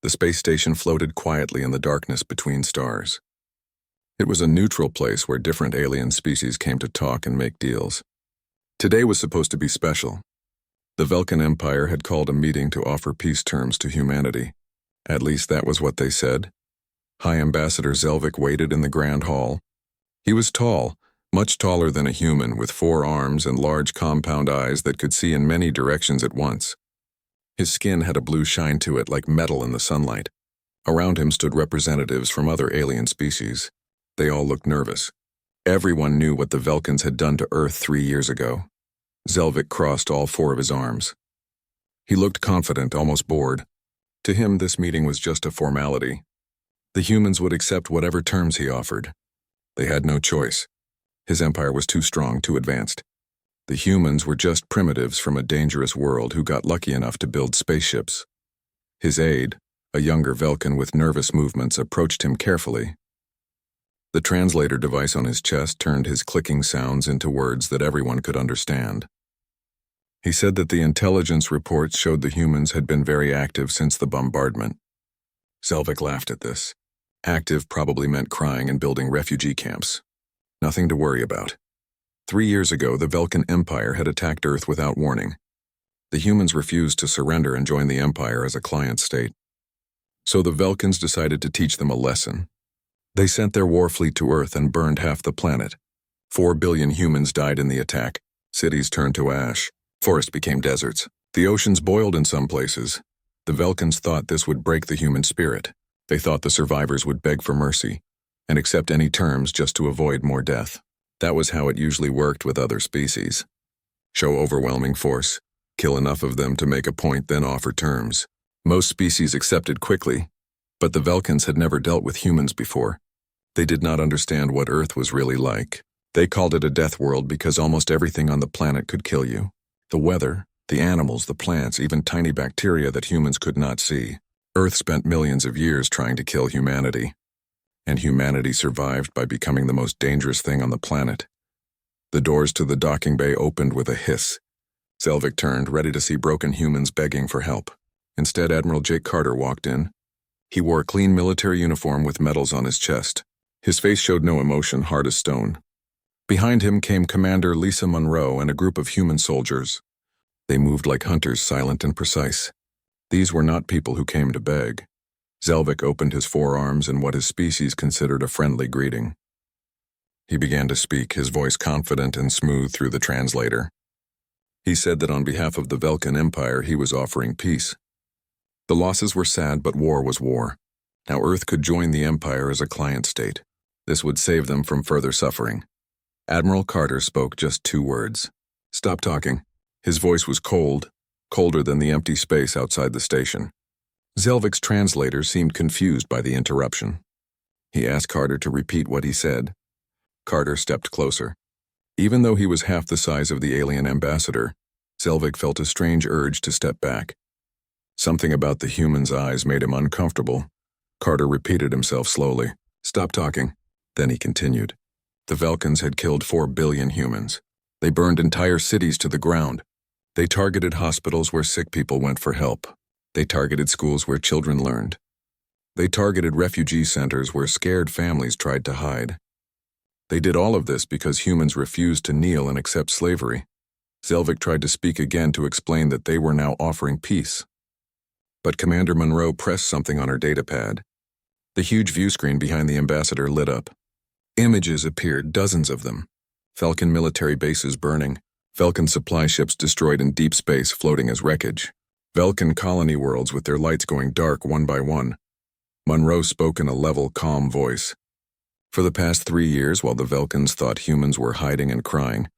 The space station floated quietly in the darkness between stars. It was a neutral place where different alien species came to talk and make deals. Today was supposed to be special. The Velkan Empire had called a meeting to offer peace terms to humanity. At least that was what they said. High Ambassador Zelvik waited in the Grand Hall. He was tall, much taller than a human, with 4 arms and large compound eyes that could see in many directions at once. His skin had a blue shine to it like metal in the sunlight. Around him stood representatives from other alien species. They all looked nervous. Everyone knew what the Velkans had done to Earth 3 years ago. Zelvik crossed all 4 of his arms. He looked confident, almost bored. To him, this meeting was just a formality. The humans would accept whatever terms he offered. They had no choice. His empire was too strong, too advanced. The humans were just primitives from a dangerous world who got lucky enough to build spaceships. His aide, a younger Velkan with nervous movements, approached him carefully. The translator device on his chest turned his clicking sounds into words that everyone could understand. He said that the intelligence reports showed the humans had been very active since the bombardment. Zelvik laughed at this. Active probably meant crying and building refugee camps. Nothing to worry about. 3 years ago, the Velkan Empire had attacked Earth without warning. The humans refused to surrender and join the Empire as a client state. So the Velkans decided to teach them a lesson. They sent their war fleet to Earth and burned half the planet. 4 billion humans died in the attack. Cities turned to ash. Forests became deserts. The oceans boiled in some places. The Velkans thought this would break the human spirit. They thought the survivors would beg for mercy and accept any terms just to avoid more death. That was how it usually worked with other species. Show overwhelming force, kill enough of them to make a point, then offer terms. Most species accepted quickly, but the Velkans had never dealt with humans before. They did not understand what Earth was really like. They called it a death world because almost everything on the planet could kill you. The weather, the animals, the plants, even tiny bacteria that humans could not see. Earth spent millions of years trying to kill humanity. And humanity survived by becoming the most dangerous thing on the planet. The doors to the docking bay opened with a hiss. Zelvik turned, ready to see broken humans begging for help. Instead, Admiral Jake Carter walked in. He wore a clean military uniform with medals on his chest. His face showed no emotion, hard as stone. Behind him came Commander Lisa Monroe and a group of human soldiers. They moved like hunters, silent and precise. These were not people who came to beg. Zelvik opened his forearms in what his species considered a friendly greeting. He began to speak, his voice confident and smooth through the translator. He said that on behalf of the Velkan Empire, he was offering peace. The losses were sad, but war was war. Now Earth could join the Empire as a client state. This would save them from further suffering. Admiral Carter spoke just 2 words. "Stop talking." His voice was cold, colder than the empty space outside the station. Zelvik's translator seemed confused by the interruption. He asked Carter to repeat what he said. Carter stepped closer. Even though he was half the size of the alien ambassador, Zelvik felt a strange urge to step back. Something about the human's eyes made him uncomfortable. Carter repeated himself slowly. "Stop talking." Then he continued. The Velkans had killed 4 billion humans. They burned entire cities to the ground. They targeted hospitals where sick people went for help. They targeted schools where children learned. They targeted refugee centers where scared families tried to hide. They did all of this because humans refused to kneel and accept slavery. Zelvik tried to speak again to explain that they were now offering peace. But Commander Monroe pressed something on her datapad. The huge view screen behind the ambassador lit up. Images appeared, dozens of them. Velkan military bases burning. Velkan supply ships destroyed in deep space floating as wreckage. Velkan colony worlds with their lights going dark one by one. Monroe spoke in a level, calm voice. For the past 3 years, while the Velkans thought humans were hiding and crying,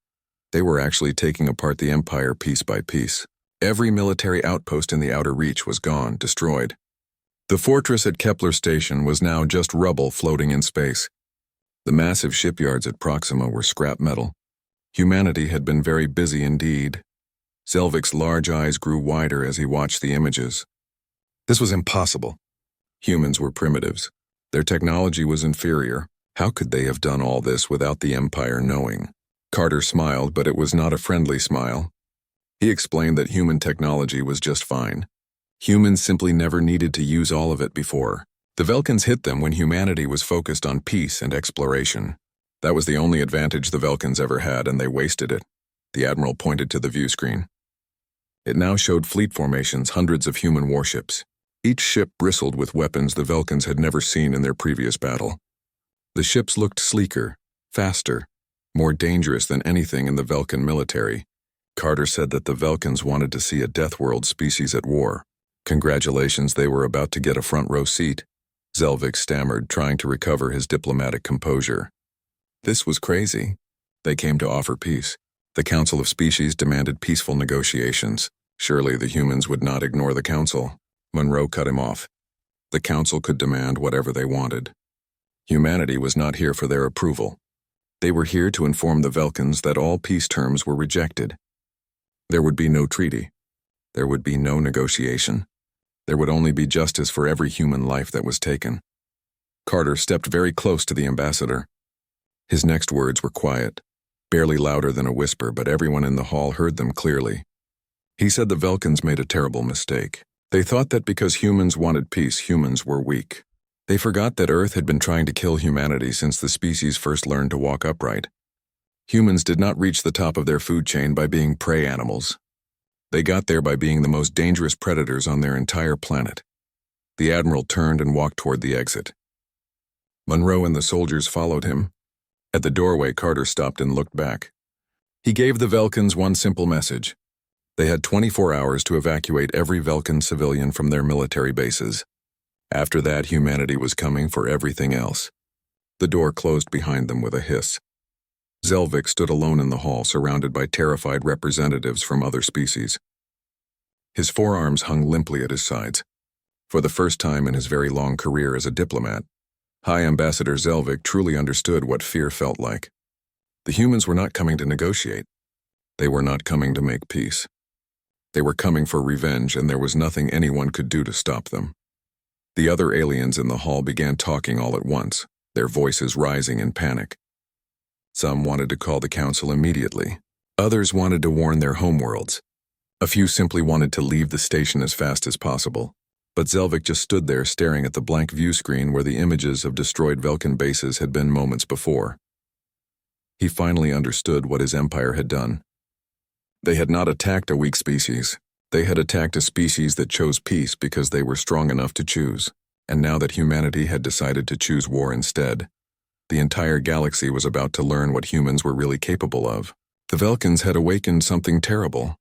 they were actually taking apart the Empire piece by piece. Every military outpost in the outer reach was gone, destroyed. The fortress at Kepler Station was now just rubble floating in space. The massive shipyards at Proxima were scrap metal. Humanity had been very busy indeed. Zelvik's large eyes grew wider as he watched the images. This was impossible. Humans were primitives. Their technology was inferior. How could they have done all this without the Empire knowing? Carter smiled, but it was not a friendly smile. He explained that human technology was just fine. Humans simply never needed to use all of it before. The Velkans hit them when humanity was focused on peace and exploration. That was the only advantage the Velkans ever had, and they wasted it. The Admiral pointed to the view screen. It now showed fleet formations, hundreds of human warships. Each ship bristled with weapons the Velkans had never seen in their previous battle. The ships looked sleeker, faster, more dangerous than anything in the Velkan military. Carter said that the Velkans wanted to see a Deathworld species at war. Congratulations, they were about to get a front row seat. Zelvik stammered, trying to recover his diplomatic composure. This was crazy. They came to offer peace. The Council of Species demanded peaceful negotiations. Surely the humans would not ignore the Council. Monroe cut him off. The Council could demand whatever they wanted. Humanity was not here for their approval. They were here to inform the Velkans that all peace terms were rejected. There would be no treaty. There would be no negotiation. There would only be justice for every human life that was taken. Carter stepped very close to the ambassador. His next words were quiet, barely louder than a whisper, but everyone in the hall heard them clearly. He said the Velkans made a terrible mistake. They thought that because humans wanted peace, humans were weak. They forgot that Earth had been trying to kill humanity since the species first learned to walk upright. Humans did not reach the top of their food chain by being prey animals. They got there by being the most dangerous predators on their entire planet. The Admiral turned and walked toward the exit. Monroe and the soldiers followed him. At the doorway, Carter stopped and looked back. He gave the Velkans one simple message. They had 24 hours to evacuate every Velkan civilian from their military bases. After that, humanity was coming for everything else. The door closed behind them with a hiss. Zelvik stood alone in the hall, surrounded by terrified representatives from other species. His forearms hung limply at his sides. For the first time in his very long career as a diplomat, High Ambassador Zelvik truly understood what fear felt like. The humans were not coming to negotiate. They were not coming to make peace. They were coming for revenge, and there was nothing anyone could do to stop them. The other aliens in the hall began talking all at once, their voices rising in panic. Some wanted to call the council immediately. Others wanted to warn their homeworlds. A few simply wanted to leave the station as fast as possible. But Zelvik just stood there staring at the blank view screen where the images of destroyed Velkan bases had been moments before. He finally understood what his empire had done. They had not attacked a weak species. They had attacked a species that chose peace because they were strong enough to choose. And now that humanity had decided to choose war instead, the entire galaxy was about to learn what humans were really capable of. The Velkans had awakened something terrible,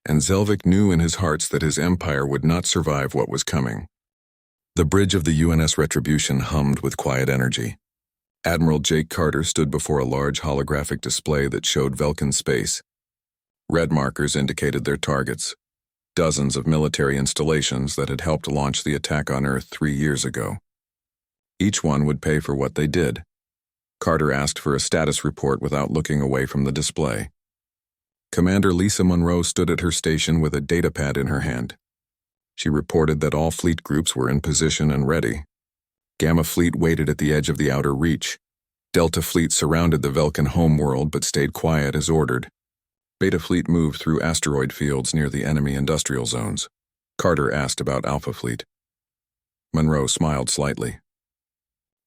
and Zelvik knew in his heart that his empire would not survive what was coming. The bridge of the UNS Retribution hummed with quiet energy. Admiral Jake Carter stood before a large holographic display that showed Velkan space. Red markers indicated their targets, dozens of military installations that had helped launch the attack on Earth 3 years ago. Each one would pay for what they did. Carter asked for a status report without looking away from the display. Commander Lisa Monroe stood at her station with a datapad in her hand. She reported that all fleet groups were in position and ready. Gamma Fleet waited at the edge of the outer reach. Delta Fleet surrounded the Velkan homeworld but stayed quiet as ordered. Beta Fleet moved through asteroid fields near the enemy industrial zones. Carter asked about Alpha Fleet. Monroe smiled slightly.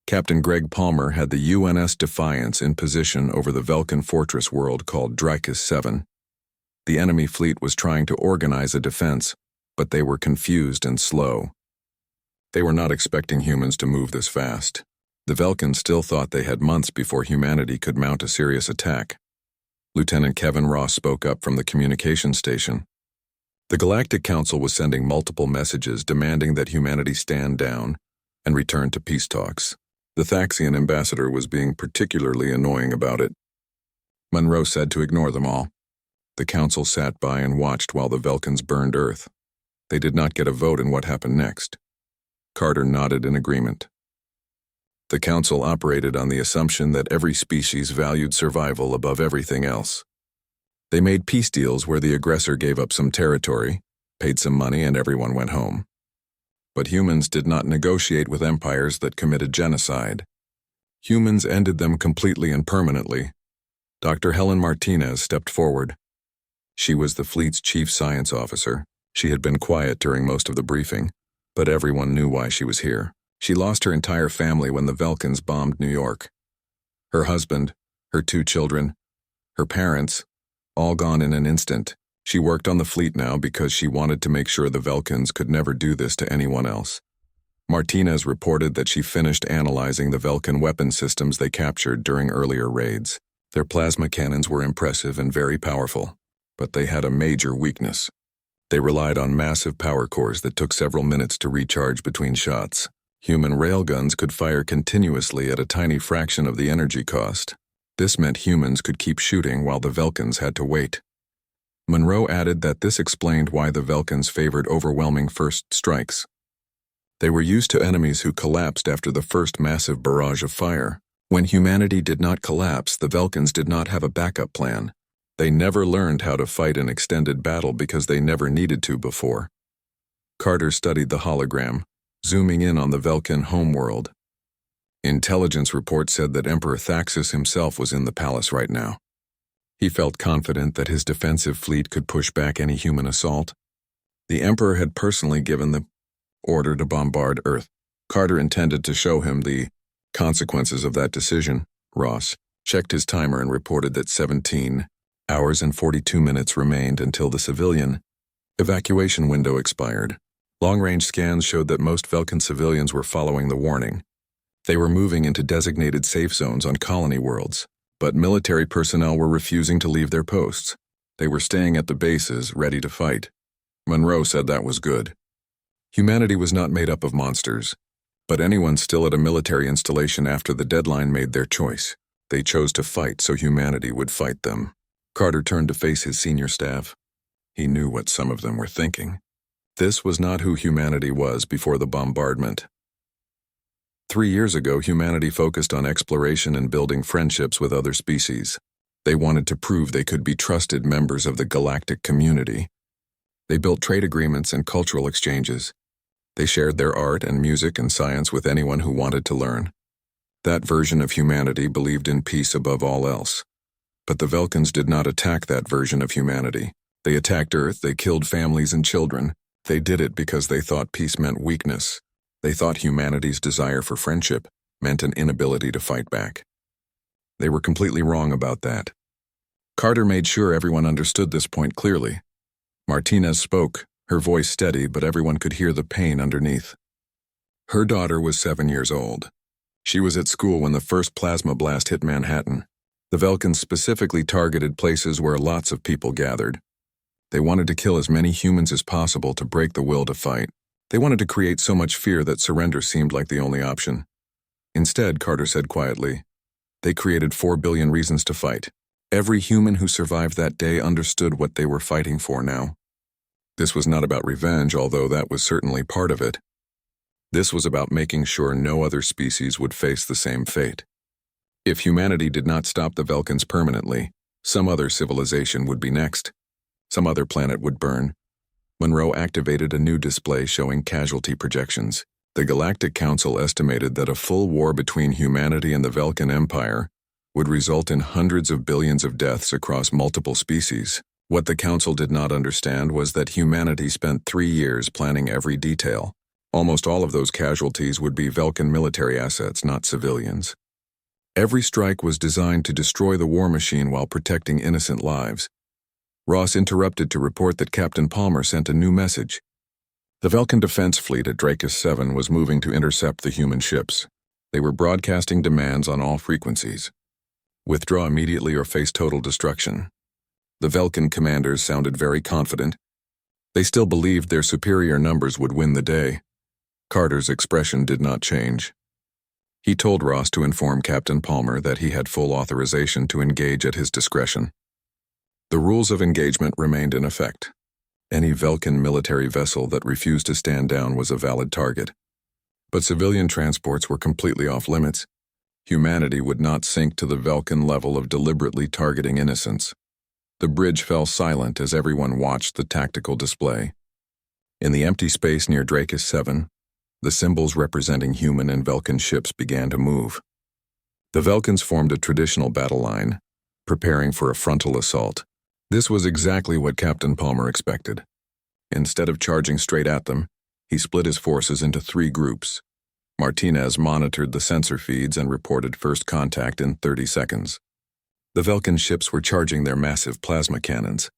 Captain Greg Palmer had the UNS Defiance in position over the Velkan fortress world called Dreykus 7. The enemy fleet was trying to organize a defense, but they were confused and slow. They were not expecting humans to move this fast. The Velkans still thought they had months before humanity could mount a serious attack. Lieutenant Kevin Ross spoke up from the communication station. The Galactic Council was sending multiple messages demanding that humanity stand down and return to peace talks. The Thaxian ambassador was being particularly annoying about it. Monroe said to ignore them all. The council sat by and watched while the Velkans burned Earth. They did not get a vote in what happened next. Carter nodded in agreement. The council operated on the assumption that every species valued survival above everything else. They made peace deals where the aggressor gave up some territory, paid some money, and everyone went home. But humans did not negotiate with empires that committed genocide. Humans ended them completely and permanently. Dr. Helen Martinez stepped forward. She was the fleet's chief science officer, She had been quiet during most of the briefing, but everyone knew why she was here. She lost her entire family when the Velkans bombed New York. Her husband, her 2 children, her parents, all gone in an instant. She worked on the fleet now because she wanted to make sure the Velkans could never do this to anyone else. Martinez reported that she finished analyzing the Velkan weapon systems they captured during earlier raids. Their plasma cannons were impressive and very powerful, but they had a major weakness. They relied on massive power cores that took several minutes to recharge between shots. Human railguns could fire continuously at a tiny fraction of the energy cost. This meant humans could keep shooting while the Velkans had to wait. Monroe added that this explained why the Velkans favored overwhelming first strikes. They were used to enemies who collapsed after the first massive barrage of fire. When humanity did not collapse, the Velkans did not have a backup plan. They never learned how to fight an extended battle because they never needed to before. Carter studied the hologram, zooming in on the Velkan homeworld. Intelligence reports said that Emperor Thaxus himself was in the palace right now. He felt confident that his defensive fleet could push back any human assault. The Emperor had personally given the order to bombard Earth. Carter intended to show him the consequences of that decision. Ross checked his timer and reported that 17 hours and 42 minutes remained until the civilian evacuation window expired. Long-range scans showed that most Velkan civilians were following the warning. They were moving into designated safe zones on colony worlds, but military personnel were refusing to leave their posts. They were staying at the bases, ready to fight. Monroe said that was good. Humanity was not made up of monsters, but anyone still at a military installation after the deadline made their choice. They chose to fight so humanity would fight them. Carter turned to face his senior staff. He knew what some of them were thinking. This was not who humanity was before the bombardment. 3 years ago, humanity focused on exploration and building friendships with other species. They wanted to prove they could be trusted members of the galactic community. They built trade agreements and cultural exchanges. They shared their art and music and science with anyone who wanted to learn. That version of humanity believed in peace above all else. But the Velkans did not attack that version of humanity. They attacked Earth, they killed families and children. They did it because they thought peace meant weakness. They thought humanity's desire for friendship meant an inability to fight back. They were completely wrong about that. Carter made sure everyone understood this point clearly. Martinez spoke, her voice steady, but everyone could hear the pain underneath. Her daughter was 7 years old. She was at school when the first plasma blast hit Manhattan. The Velkans specifically targeted places where lots of people gathered. They wanted to kill as many humans as possible to break the will to fight. They wanted to create so much fear that surrender seemed like the only option. Instead, Carter said quietly, they created 4 billion reasons to fight. Every human who survived that day understood what they were fighting for now. This was not about revenge, although that was certainly part of it. This was about making sure no other species would face the same fate. If humanity did not stop the Velkans permanently, some other civilization would be next. Some other planet would burn. Monroe activated a new display showing casualty projections. The Galactic Council estimated that a full war between humanity and the Velkan Empire would result in hundreds of billions of deaths across multiple species. What the Council did not understand was that humanity spent 3 years planning every detail. Almost all of those casualties would be Velkan military assets, not civilians. Every strike was designed to destroy the war machine while protecting innocent lives. Ross interrupted to report that Captain Palmer sent a new message. The Velkan defense fleet at Drakus 7 was moving to intercept the human ships. They were broadcasting demands on all frequencies. Withdraw immediately or face total destruction. The Velkan commanders sounded very confident. They still believed their superior numbers would win the day. Carter's expression did not change. He told Ross to inform Captain Palmer that he had full authorization to engage at his discretion. The rules of engagement remained in effect. Any Velkan military vessel that refused to stand down was a valid target. But civilian transports were completely off limits. Humanity would not sink to the Velkan level of deliberately targeting innocents. The bridge fell silent as everyone watched the tactical display. In the empty space near Drakus 7, the symbols representing human and Velkan ships began to move. The Velkans formed a traditional battle line, preparing for a frontal assault. This was exactly what Captain Palmer expected. Instead of charging straight at them, he split his forces into 3 groups. Martinez monitored the sensor feeds and reported first contact in 30 seconds. The Velkin ships were charging their massive plasma cannons.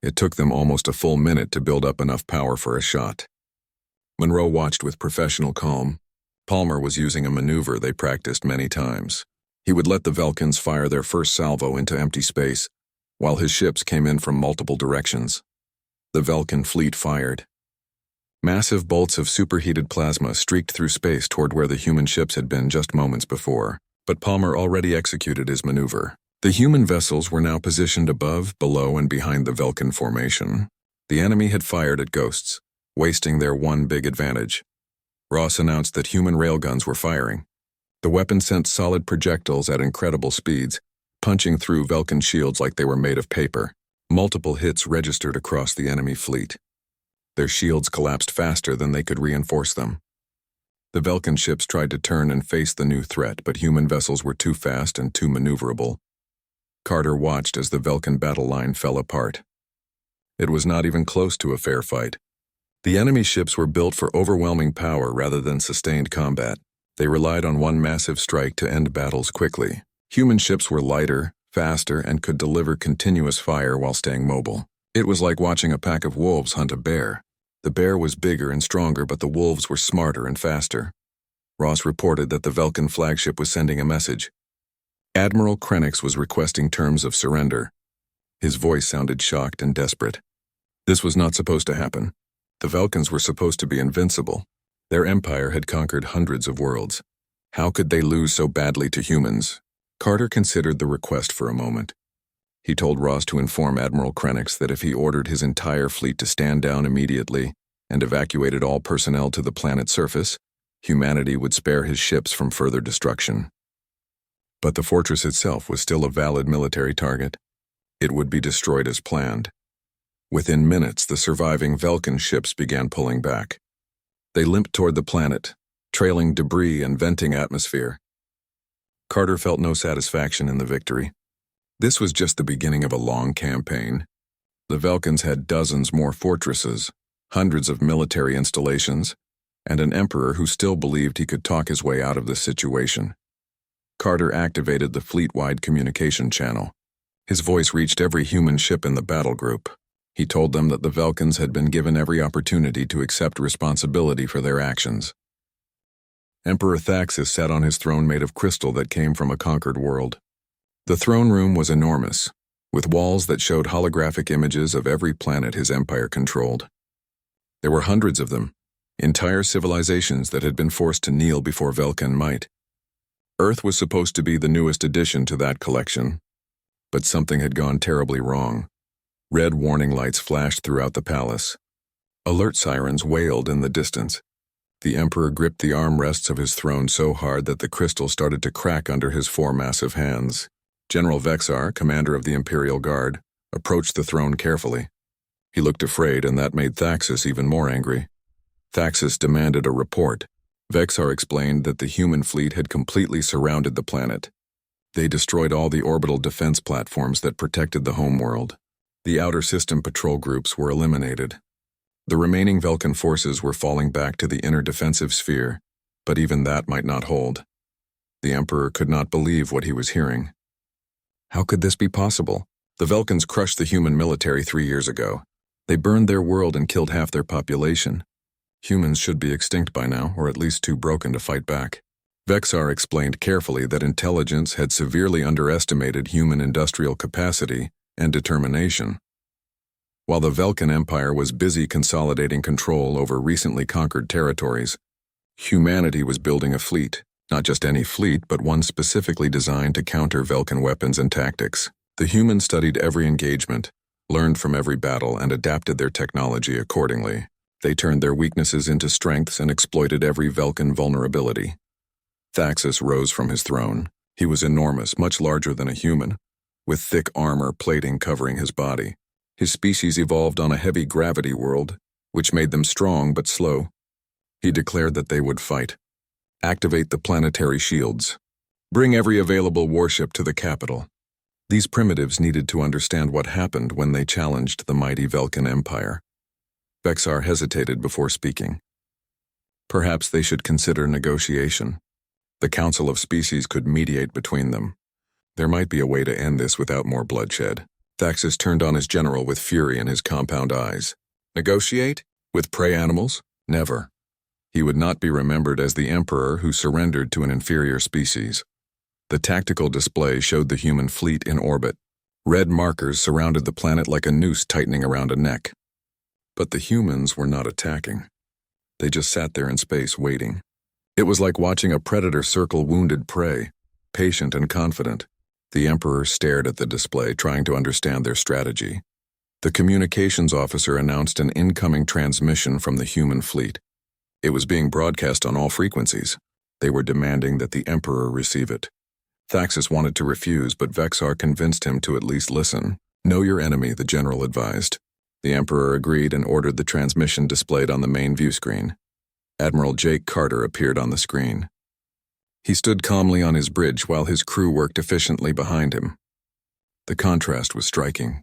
It took them almost a full minute to build up enough power for a shot. Monroe watched with professional calm. Palmer was using a maneuver they practiced many times. He would let the Velkins fire their first salvo into empty space, while his ships came in from multiple directions. The Velkin fleet fired. Massive bolts of superheated plasma streaked through space toward where the human ships had been just moments before, but Palmer already executed his maneuver. The human vessels were now positioned above, below, and behind the Velkin formation. The enemy had fired at ghosts, wasting their one big advantage. Ross announced that human railguns were firing. The weapon sent solid projectiles at incredible speeds, punching through Velkin shields like they were made of paper. Multiple hits registered across the enemy fleet. Their shields collapsed faster than they could reinforce them. The Velkin ships tried to turn and face the new threat, but human vessels were too fast and too maneuverable. Carter watched as the Velkin battle line fell apart. It was not even close to a fair fight. The enemy ships were built for overwhelming power rather than sustained combat. They relied on one massive strike to end battles quickly. Human ships were lighter, faster, and could deliver continuous fire while staying mobile. It was like watching a pack of wolves hunt a bear. The bear was bigger and stronger, but the wolves were smarter and faster. Ross reported that the Velkin flagship was sending a message. Admiral Krennic was requesting terms of surrender. His voice sounded shocked and desperate. This was not supposed to happen. The Velkins were supposed to be invincible. Their empire had conquered hundreds of worlds. How could they lose so badly to humans? Carter considered the request for a moment. He told Ross to inform Admiral Krennic that if he ordered his entire fleet to stand down immediately and evacuated all personnel to the planet's surface, humanity would spare his ships from further destruction. But the fortress itself was still a valid military target. It would be destroyed as planned. Within minutes, the surviving Velkin ships began pulling back. They limped toward the planet, trailing debris and venting atmosphere. Carter felt no satisfaction in the victory. This was just the beginning of a long campaign. The Velkins had dozens more fortresses, hundreds of military installations, and an emperor who still believed he could talk his way out of this situation. Carter activated the fleet-wide communication channel. His voice reached every human ship in the battle group. He told them that the Velkins had been given every opportunity to accept responsibility for their actions. Emperor Thaxus sat on his throne made of crystal that came from a conquered world. The throne room was enormous, with walls that showed holographic images of every planet his empire controlled. There were hundreds of them, entire civilizations that had been forced to kneel before Velkin might. Earth was supposed to be the newest addition to that collection, but something had gone terribly wrong. Red warning lights flashed throughout the palace. Alert sirens wailed in the distance. The Emperor gripped the armrests of his throne so hard that the crystal started to crack under his 4 massive hands. General Vexar, commander of the Imperial Guard, approached the throne carefully. He looked afraid, and that made Thaxus even more angry. Thaxus demanded a report. Vexar explained that the human fleet had completely surrounded the planet. They destroyed all the orbital defense platforms that protected the homeworld. The outer system patrol groups were eliminated. The remaining Velkin forces were falling back to the inner defensive sphere, but even that might not hold. The Emperor could not believe what he was hearing. How could this be possible? The Velkins crushed the human military 3 years ago. They burned their world and killed half their population. Humans should be extinct by now, or at least too broken to fight back. Vexar explained carefully that intelligence had severely underestimated human industrial capacity and determination. While the Velkin Empire was busy consolidating control over recently conquered territories, humanity was building a fleet, not just any fleet, but one specifically designed to counter Velkin weapons and tactics. The humans studied every engagement, learned from every battle, and adapted their technology accordingly. They turned their weaknesses into strengths and exploited every Velkin vulnerability. Thaxus rose from his throne. He was enormous, much larger than a human, with thick armor plating covering his body. His species evolved on a heavy gravity world, which made them strong but slow. He declared that they would fight. Activate the planetary shields. Bring every available warship to the capital. These primitives needed to understand what happened when they challenged the mighty Velkin Empire. Vexar hesitated before speaking. Perhaps they should consider negotiation. The Council of Species could mediate between them. There might be a way to end this without more bloodshed. Thaxus turned on his general with fury in his compound eyes. Negotiate? With prey animals? Never. He would not be remembered as the emperor who surrendered to an inferior species. The tactical display showed the human fleet in orbit. Red markers surrounded the planet like a noose tightening around a neck. But the humans were not attacking. They just sat there in space waiting. It was like watching a predator circle wounded prey, patient and confident. The Emperor stared at the display, trying to understand their strategy. The communications officer announced an incoming transmission from the human fleet. It was being broadcast on all frequencies. They were demanding that the Emperor receive it. Thaxus wanted to refuse, but Vexar convinced him to at least listen. Know your enemy, the general advised. The Emperor agreed and ordered the transmission displayed on the main view screen. Admiral Jake Carter appeared on the screen. He stood calmly on his bridge while his crew worked efficiently behind him. The contrast was striking.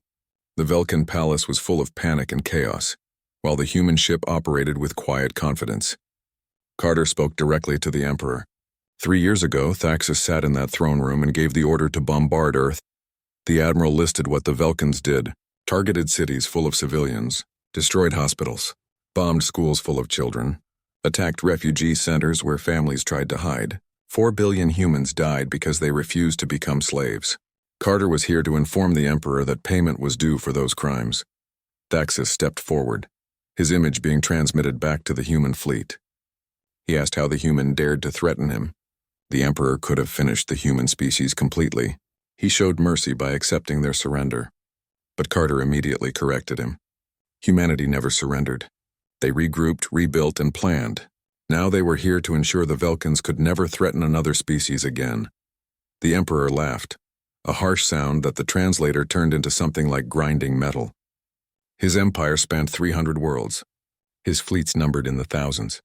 The Velkin palace was full of panic and chaos, while the human ship operated with quiet confidence. Carter spoke directly to the Emperor. 3 years ago, Thaxus sat in that throne room and gave the order to bombard Earth. The Admiral listed what the Velkins did: targeted cities full of civilians, destroyed hospitals, bombed schools full of children, attacked refugee centers where families tried to hide. 4 billion humans died because they refused to become slaves. Carter was here to inform the Emperor that payment was due for those crimes. Thaxus stepped forward, his image being transmitted back to the human fleet. He asked how the human dared to threaten him. The Emperor could have finished the human species completely. He showed mercy by accepting their surrender. But Carter immediately corrected him. Humanity never surrendered. They regrouped, rebuilt, and planned. Now they were here to ensure the Velkins could never threaten another species again. The Emperor laughed, a harsh sound that the translator turned into something like grinding metal. His empire spanned 300 worlds. His fleets numbered in the thousands.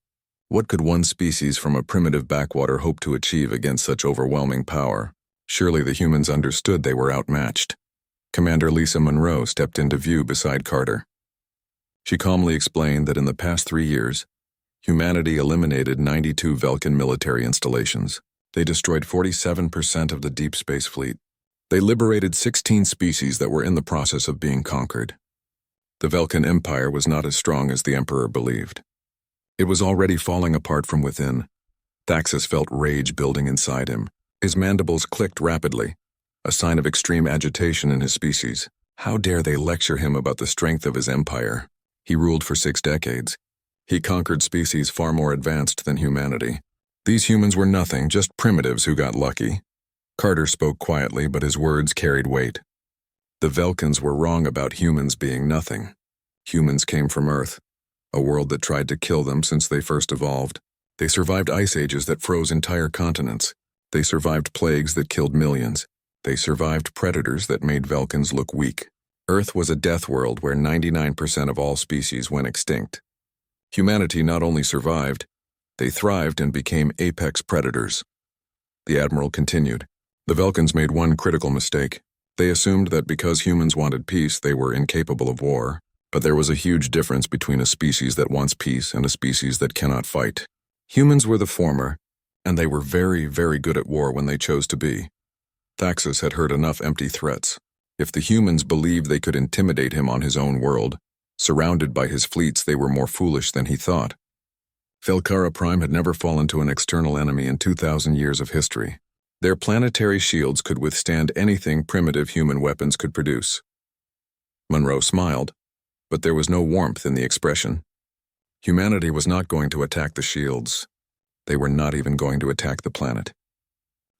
What could one species from a primitive backwater hope to achieve against such overwhelming power? Surely the humans understood they were outmatched. Commander Lisa Monroe stepped into view beside Carter. She calmly explained that in the past 3 years, humanity eliminated 92 Velkin military installations. They destroyed 47% of the deep space fleet. They liberated 16 species that were in the process of being conquered. The Velkin Empire was not as strong as the Emperor believed. It was already falling apart from within. Thaxus felt rage building inside him. His mandibles clicked rapidly, a sign of extreme agitation in his species. How dare they lecture him about the strength of his empire? He ruled for 6 decades. He conquered species far more advanced than humanity. These humans were nothing, just primitives who got lucky. Carter spoke quietly, but his words carried weight. The Velkins were wrong about humans being nothing. Humans came from Earth, a world that tried to kill them since they first evolved. They survived ice ages that froze entire continents. They survived plagues that killed millions. They survived predators that made Velkins look weak. Earth was a death world where 99% of all species went extinct. Humanity not only survived, they thrived and became apex predators. The Admiral continued. The Velkins made one critical mistake. They assumed that because humans wanted peace, they were incapable of war. But there was a huge difference between a species that wants peace and a species that cannot fight. Humans were the former, and they were very, very good at war when they chose to be. Thaxus had heard enough empty threats. If the humans believed they could intimidate him on his own world, surrounded by his fleets, they were more foolish than he thought. Felkara Prime had never fallen to an external enemy in 2,000 years of history. Their planetary shields could withstand anything primitive human weapons could produce. Monroe smiled, but there was no warmth in the expression. Humanity was not going to attack the shields. They were not even going to attack the planet.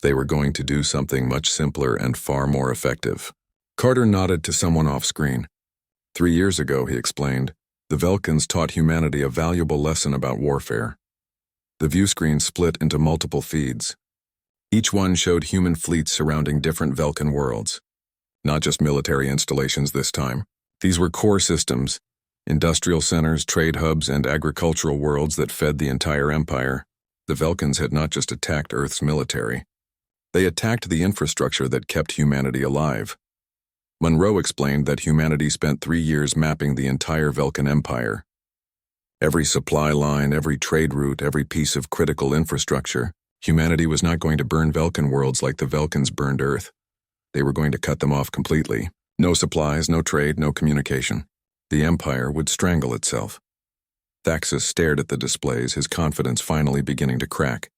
They were going to do something much simpler and far more effective. Carter nodded to someone off-screen. 3 years ago, he explained, the Velkins taught humanity a valuable lesson about warfare. The view screen split into multiple feeds. Each one showed human fleets surrounding different Velkin worlds. Not just military installations this time. These were core systems, industrial centers, trade hubs, and agricultural worlds that fed the entire empire. The Velkins had not just attacked Earth's military. They attacked the infrastructure that kept humanity alive. Monroe explained that humanity spent 3 years mapping the entire Velkin Empire. Every supply line, every trade route, every piece of critical infrastructure. Humanity was not going to burn Velkan worlds like the Velkans burned Earth. They were going to cut them off completely. No supplies, no trade, no communication. The Empire would strangle itself. Thaxus stared at the displays, his confidence finally beginning to crack.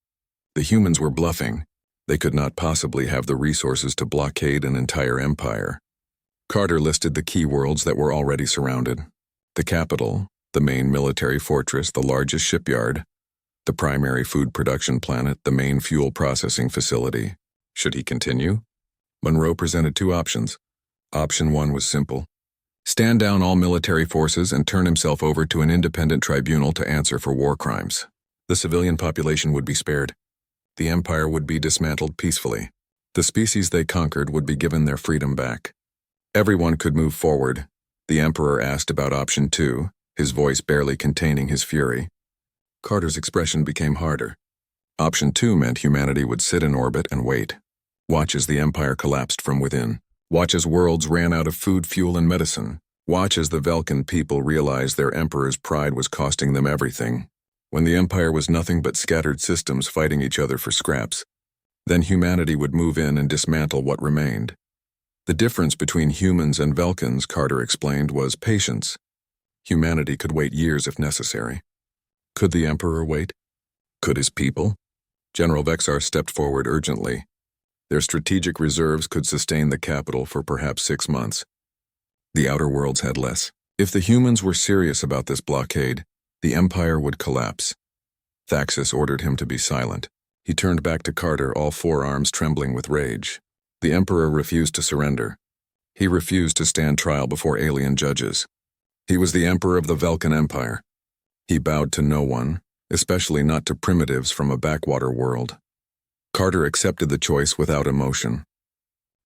The humans were bluffing. They could not possibly have the resources to blockade an entire empire. Carter listed the key worlds that were already surrounded. The capital, the main military fortress, the largest shipyard, the primary food production planet, the main fuel processing facility. Should he continue? Monroe presented two options. Option 1 was simple. Stand down all military forces and turn himself over to an independent tribunal to answer for war crimes. The civilian population would be spared. The empire would be dismantled peacefully. The species they conquered would be given their freedom back. Everyone could move forward. The Emperor asked about option 2, his voice barely containing his fury. Carter's expression became harder. Option 2 meant humanity would sit in orbit and wait. Watch as the empire collapsed from within. Watch as worlds ran out of food, fuel, and medicine. Watch as the Velkan people realized their emperor's pride was costing them everything. When the empire was nothing but scattered systems fighting each other for scraps, then humanity would move in and dismantle what remained. The difference between humans and Velkans, Carter explained, was patience. Humanity could wait years if necessary. Could the emperor wait? Could his people? General Vexar stepped forward urgently. Their strategic reserves could sustain the capital for perhaps 6 months. The outer worlds had less. If the humans were serious about this blockade, the empire would collapse. Thaxus ordered him to be silent. He turned back to Carter, all forearms trembling with rage. The emperor refused to surrender. He refused to stand trial before alien judges. He was the emperor of the Velkan Empire. He bowed to no one, especially not to primitives from a backwater world. Carter accepted the choice without emotion.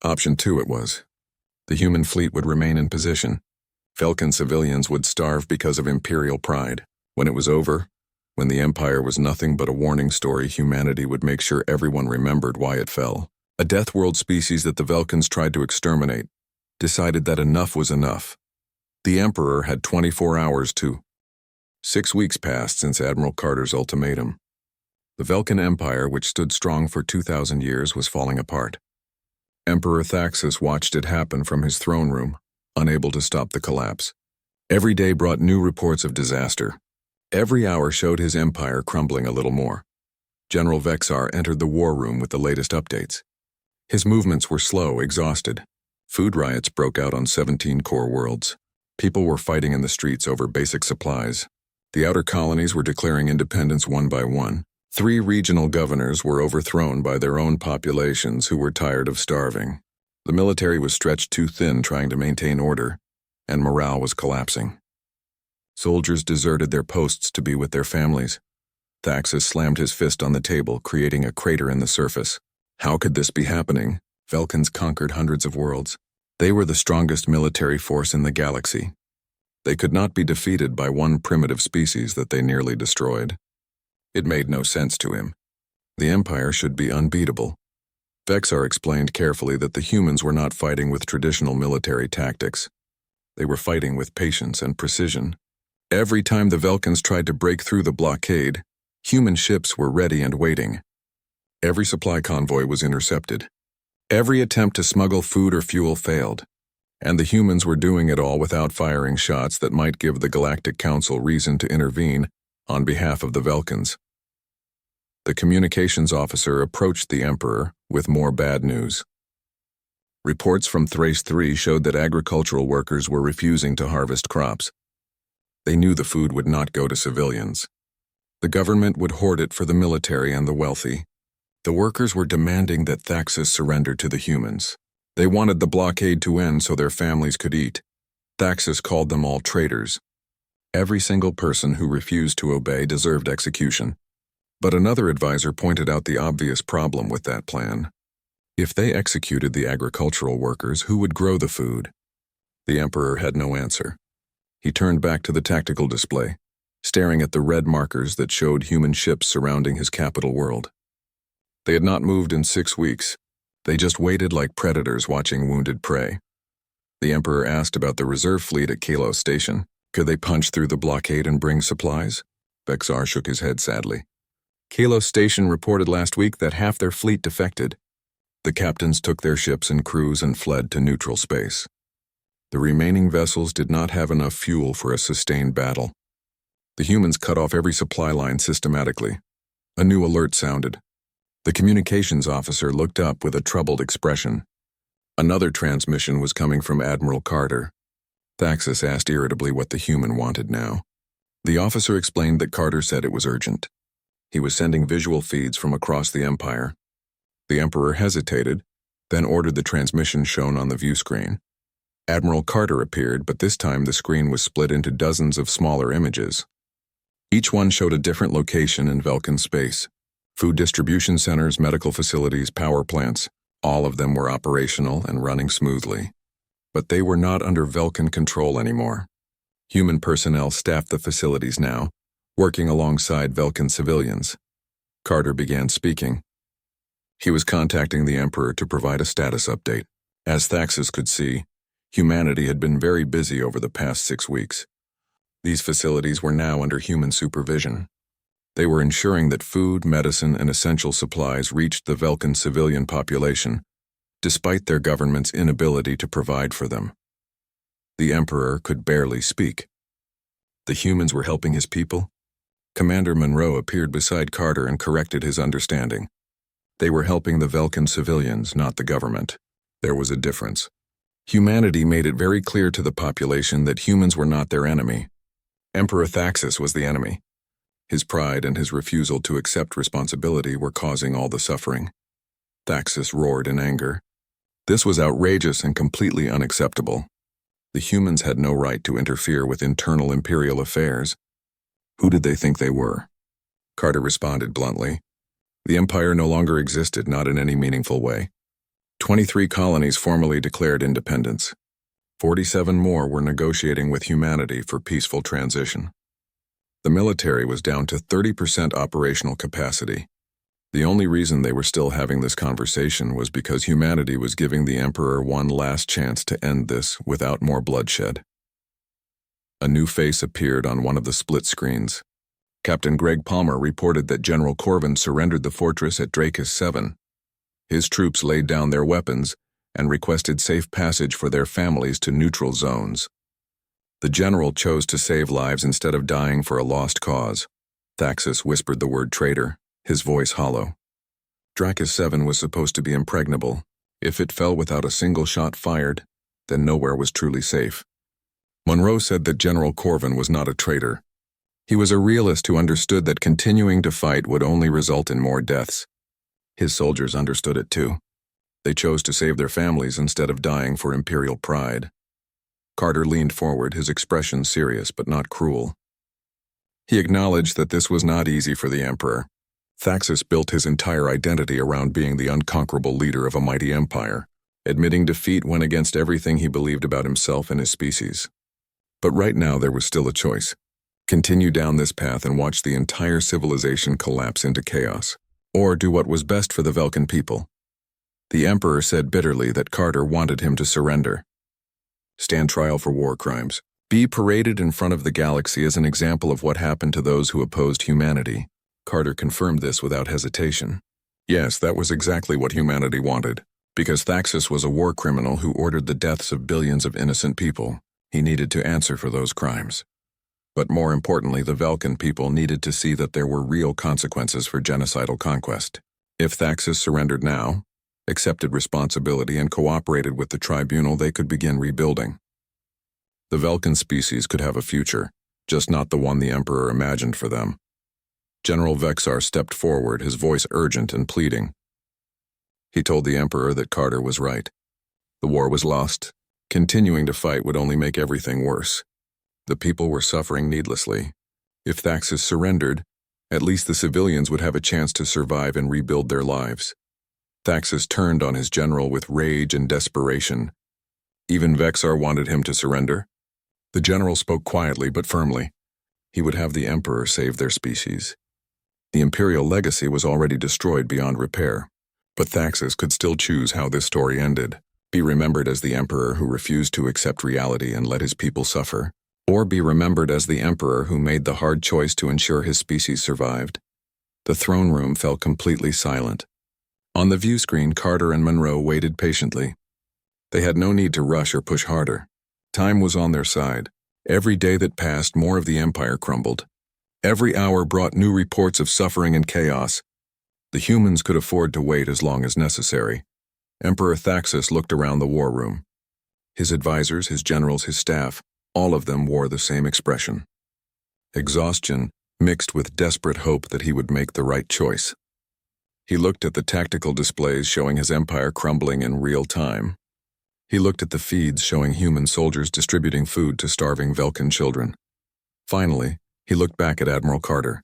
Option 2 it was. The human fleet would remain in position. Velkan civilians would starve because of imperial pride. When it was over, when the empire was nothing but a warning story, humanity would make sure everyone remembered why it fell. A Deathworld species that the Velkans tried to exterminate decided that enough was enough. The Emperor had 24 hours to. 6 weeks passed since Admiral Carter's ultimatum. The Velkan Empire, which stood strong for 2,000 years, was falling apart. Emperor Thaxus watched it happen from his throne room, unable to stop the collapse. Every day brought new reports of disaster. Every hour showed his empire crumbling a little more. General Vexar entered the war room with the latest updates. His movements were slow, exhausted. Food riots broke out on 17 core worlds. People were fighting in the streets over basic supplies. The outer colonies were declaring independence one by one. 3 regional governors were overthrown by their own populations who were tired of starving. The military was stretched too thin trying to maintain order, and morale was collapsing. Soldiers deserted their posts to be with their families. Thaxus slammed his fist on the table, creating a crater in the surface. How could this be happening? Velkans conquered hundreds of worlds. They were the strongest military force in the galaxy. They could not be defeated by one primitive species that they nearly destroyed. It made no sense to him. The Empire should be unbeatable. Vexar explained carefully that the humans were not fighting with traditional military tactics. They were fighting with patience and precision. Every time the Velkans tried to break through the blockade, human ships were ready and waiting. Every supply convoy was intercepted. Every attempt to smuggle food or fuel failed, and the humans were doing it all without firing shots that might give the Galactic Council reason to intervene on behalf of the Velkans. The communications officer approached the Emperor with more bad news. Reports from Thrace 3 showed that agricultural workers were refusing to harvest crops. They knew the food would not go to civilians. The government would hoard it for the military and the wealthy. The workers were demanding that Thaxus surrender to the humans. They wanted the blockade to end so their families could eat. Thaxus called them all traitors. Every single person who refused to obey deserved execution. But another advisor pointed out the obvious problem with that plan. If they executed the agricultural workers, who would grow the food? The Emperor had no answer. He turned back to the tactical display, staring at the red markers that showed human ships surrounding his capital world. They had not moved in 6 weeks. They just waited like predators watching wounded prey. The Emperor asked about the reserve fleet at Kalos Station. Could they punch through the blockade and bring supplies? Vexar shook his head sadly. Kalos Station reported last week that half their fleet defected. The captains took their ships and crews and fled to neutral space. The remaining vessels did not have enough fuel for a sustained battle. The humans cut off every supply line systematically. A new alert sounded. The communications officer looked up with a troubled expression. Another transmission was coming from Admiral Carter. Thaxus asked irritably what the human wanted now. The officer explained that Carter said it was urgent. He was sending visual feeds from across the Empire. The Emperor hesitated, then ordered the transmission shown on the view screen. Admiral Carter appeared, but this time the screen was split into dozens of smaller images. Each one showed a different location in Velkan space. Food distribution centers, medical facilities, power plants, all of them were operational and running smoothly. But they were not under Velkan control anymore. Human personnel staffed the facilities now, working alongside Velkan civilians. Carter began speaking. He was contacting the Emperor to provide a status update. As Thaxus could see, humanity had been very busy over the past 6 weeks. These facilities were now under human supervision. They were ensuring that food, medicine, and essential supplies reached the Velkan civilian population, despite their government's inability to provide for them. The Emperor could barely speak. The humans were helping his people? Commander Monroe appeared beside Carter and corrected his understanding. They were helping the Velkan civilians, not the government. There was a difference. Humanity made it very clear to the population that humans were not their enemy. Emperor Thaxus was the enemy. His pride and his refusal to accept responsibility were causing all the suffering. Thaxus roared in anger. This was outrageous and completely unacceptable. The humans had no right to interfere with internal imperial affairs. Who did they think they were? Carter responded bluntly. The Empire no longer existed, not in any meaningful way. 23 colonies formally declared independence. 47 more were negotiating with humanity for peaceful transition. The military was down to 30% operational capacity. The only reason they were still having this conversation was because humanity was giving the Emperor one last chance to end this without more bloodshed. A new face appeared on one of the split screens. Captain Greg Palmer reported that General Corvin surrendered the fortress at Dracus 7. His troops laid down their weapons and requested safe passage for their families to neutral zones. The general chose to save lives instead of dying for a lost cause. Thaxus whispered the word traitor, his voice hollow. Dracus 7 was supposed to be impregnable. If it fell without a single shot fired, then nowhere was truly safe. Monroe said that General Corvin was not a traitor. He was a realist who understood that continuing to fight would only result in more deaths. His soldiers understood it too. They chose to save their families instead of dying for imperial pride. Carter leaned forward, his expression serious but not cruel. He acknowledged that this was not easy for the Emperor. Thaxus built his entire identity around being the unconquerable leader of a mighty empire. Admitting defeat went against everything he believed about himself and his species. But right now there was still a choice. Continue down this path and watch the entire civilization collapse into chaos, or do what was best for the Velkan people. The Emperor said bitterly that Carter wanted him to surrender. Stand trial for war crimes. Be paraded in front of the galaxy as an example of what happened to those who opposed humanity. Carter confirmed this without hesitation. Yes, that was exactly what humanity wanted. Because Thaxus was a war criminal who ordered the deaths of billions of innocent people, he needed to answer for those crimes. But more importantly, the Velkan people needed to see that there were real consequences for genocidal conquest. If Thaxus surrendered now, accepted responsibility, and cooperated with the tribunal, they could begin rebuilding. The Velkan species could have a future, just not the one the Emperor imagined for them. General Vexar stepped forward, his voice urgent and pleading. He told the Emperor that Carter was right. The war was lost. Continuing to fight would only make everything worse. The people were suffering needlessly. If Thaxus surrendered, at least the civilians would have a chance to survive and rebuild their lives. Thaxus turned on his general with rage and desperation. Even Vexar wanted him to surrender. The general spoke quietly but firmly. He would have the Emperor save their species. The imperial legacy was already destroyed beyond repair, but Thaxus could still choose how this story ended. Be remembered as the Emperor who refused to accept reality and let his people suffer, or be remembered as the emperor who made the hard choice to ensure his species survived. The throne room fell completely silent. On the view screen, Carter and Monroe waited patiently. They had no need to rush or push harder. Time was on their side. Every day that passed, more of the empire crumbled. Every hour brought new reports of suffering and chaos. The humans could afford to wait as long as necessary. Emperor Thaxus looked around the war room. His advisors, his generals, his staff, all of them wore the same expression. Exhaustion, mixed with desperate hope that he would make the right choice. He looked at the tactical displays showing his empire crumbling in real time. He looked at the feeds showing human soldiers distributing food to starving Velkin children. Finally, he looked back at Admiral Carter.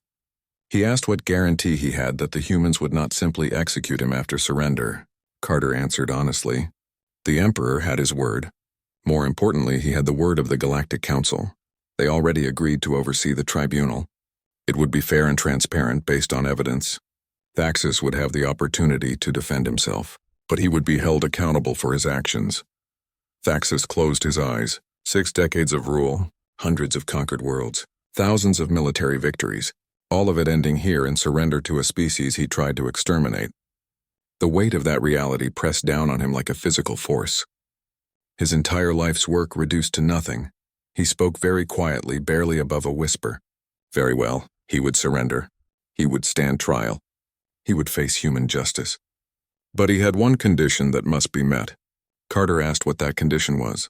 He asked what guarantee he had that the humans would not simply execute him after surrender. Carter answered honestly. The Emperor had his word. More importantly, he had the word of the Galactic Council. They already agreed to oversee the tribunal. It would be fair and transparent based on evidence. Thaxus would have the opportunity to defend himself, but he would be held accountable for his actions. Thaxus closed his eyes. 6 decades of rule, hundreds of conquered worlds, thousands of military victories, all of it ending here in surrender to a species he tried to exterminate. The weight of that reality pressed down on him like a physical force. His entire life's work reduced to nothing. He spoke very quietly, barely above a whisper. Very well, he would surrender. He would stand trial. He would face human justice. But he had one condition that must be met. Carter asked what that condition was.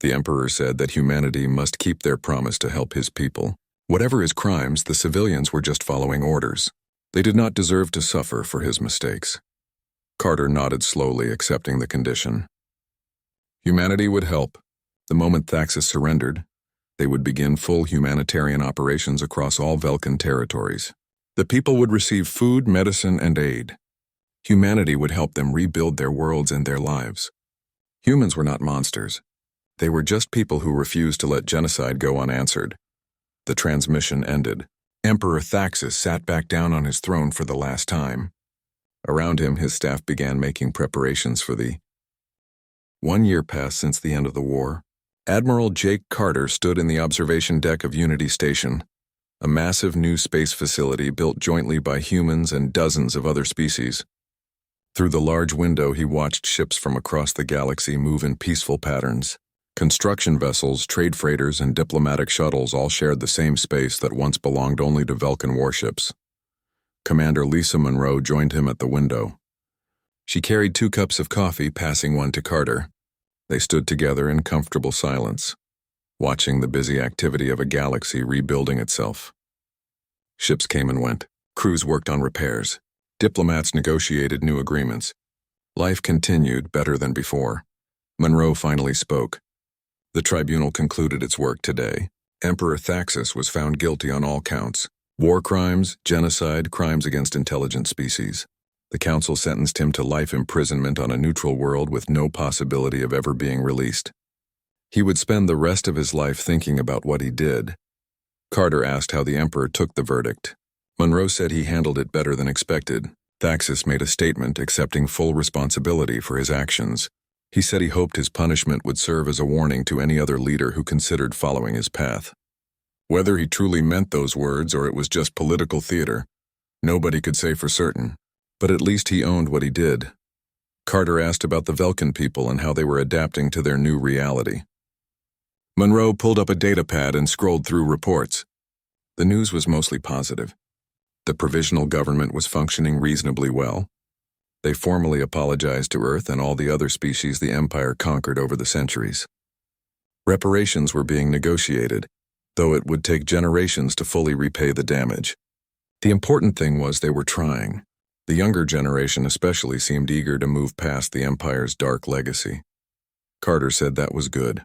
The Emperor said that humanity must keep their promise to help his people. Whatever his crimes, the civilians were just following orders. They did not deserve to suffer for his mistakes. Carter nodded slowly, accepting the condition. Humanity would help. The moment Thaxus surrendered, they would begin full humanitarian operations across all Velkin territories. The people would receive food, medicine, and aid. Humanity would help them rebuild their worlds and their lives. Humans were not monsters. They were just people who refused to let genocide go unanswered. The transmission ended. Emperor Thaxus sat back down on his throne for the last time. Around him, his staff began making preparations for the 1 year passed since the end of the war. Admiral Jake Carter stood in the observation deck of Unity Station, a massive new space facility built jointly by humans and dozens of other species. Through the large window, he watched ships from across the galaxy move in peaceful patterns. Construction vessels, trade freighters, and diplomatic shuttles all shared the same space that once belonged only to Velkin warships. Commander Lisa Monroe joined him at the window. She carried 2 cups of coffee, passing one to Carter. They stood together in comfortable silence, watching the busy activity of a galaxy rebuilding itself. Ships came and went. Crews worked on repairs. Diplomats negotiated new agreements. Life continued better than before. Monroe finally spoke. The tribunal concluded its work today. Emperor Thaxus was found guilty on all counts: war crimes, genocide, crimes against intelligent species. The council sentenced him to life imprisonment on a neutral world with no possibility of ever being released. He would spend the rest of his life thinking about what he did. Carter asked how the Emperor took the verdict. Monroe said he handled it better than expected. Thaxus made a statement accepting full responsibility for his actions. He said he hoped his punishment would serve as a warning to any other leader who considered following his path. Whether he truly meant those words or it was just political theater, nobody could say for certain, but at least he owned what he did. Carter asked about the Velkin people and how they were adapting to their new reality. Monroe pulled up a datapad and scrolled through reports. The news was mostly positive. The provisional government was functioning reasonably well. They formally apologized to Earth and all the other species the Empire conquered over the centuries. Reparations were being negotiated, though it would take generations to fully repay the damage. The important thing was they were trying. The younger generation especially seemed eager to move past the Empire's dark legacy. Carter said that was good.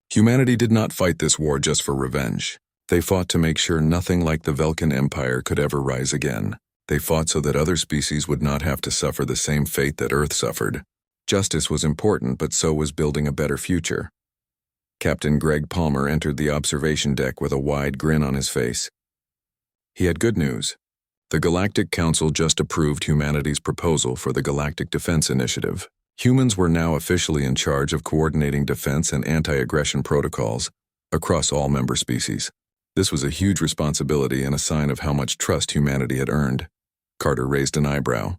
Humanity did not fight this war just for revenge. They fought to make sure nothing like the Velkin Empire could ever rise again. They fought so that other species would not have to suffer the same fate that Earth suffered. Justice was important, but so was building a better future. Captain Greg Palmer entered the observation deck with a wide grin on his face. He had good news. The Galactic Council just approved humanity's proposal for the Galactic Defense Initiative. Humans were now officially in charge of coordinating defense and anti-aggression protocols. across all member species. This was a huge responsibility and a sign of how much trust humanity had earned. Carter raised an eyebrow.